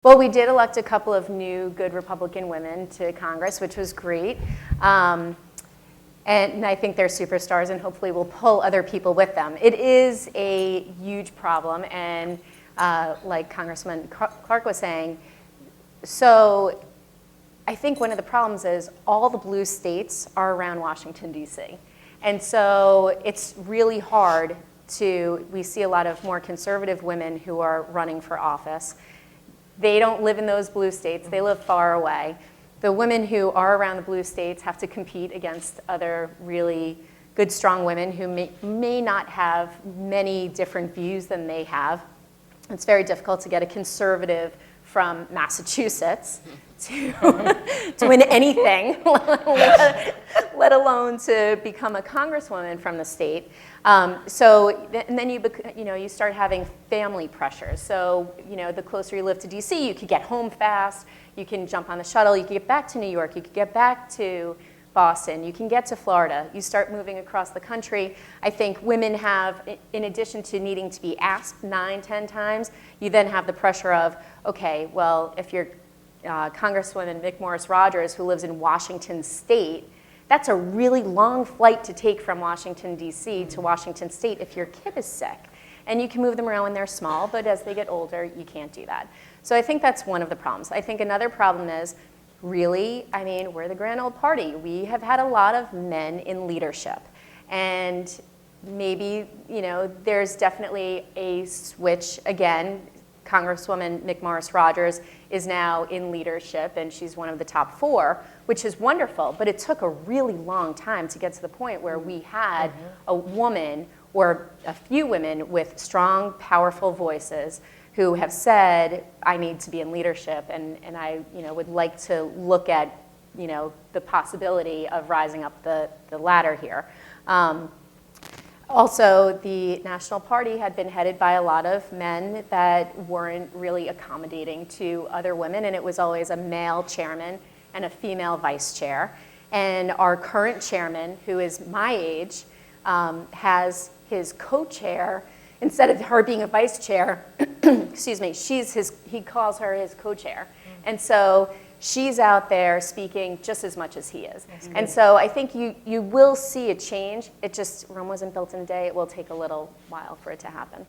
Well, we did elect a couple of new good Republican women to Congress, which was great. And I think they're superstars, and hopefully will pull other people with them. It is a huge problem, and like Congressman Clark was saying, so I think one of the problems is all the blue states are around Washington, D.C. And so it's really hard we see a lot of more conservative women who are running for office. They don't live in those blue states, they live far away. The women who are around the blue states have to compete against other really good, strong women who may not have many different views than they have. It's very difficult to get a conservative from Massachusetts to win anything, let alone to become a congresswoman from the state. And then you start having family pressures. So the closer you live to DC, you could get home fast, you can jump on the shuttle, you can get back to New York, you could get back to Boston, you can get to Florida. You start moving across the country. I think women have, in addition to needing to be asked 9, 10 times, you then have the pressure of, okay, well, if you're Congresswoman McMorris-Rodgers, who lives in Washington State, that's a really long flight to take from Washington, D.C. to Washington State if your kid is sick. And you can move them around when they're small, but as they get older, you can't do that. So I think that's one of the problems. I think another problem is, really, I mean, we're the grand old party. We have had a lot of men in leadership. And maybe, there's definitely a switch. Again, Congresswoman McMorris-Rodgers is now in leadership, and she's one of the top 4, which is wonderful. But it took a really long time to get to the point where we had a woman or a few women with strong, powerful voices who have said, I need to be in leadership, and I would like to look at the possibility of rising up the ladder here. Also, the National Party had been headed by a lot of men that weren't really accommodating to other women, and it was always a male chairman and a female vice chair. And our current chairman, who is my age, has his co-chair. Instead of her being a vice chair, excuse me, he calls her his co-chair. And so she's out there speaking just as much as he is. And so I think you will see a change. Rome wasn't built in a day. It will take a little while for it to happen.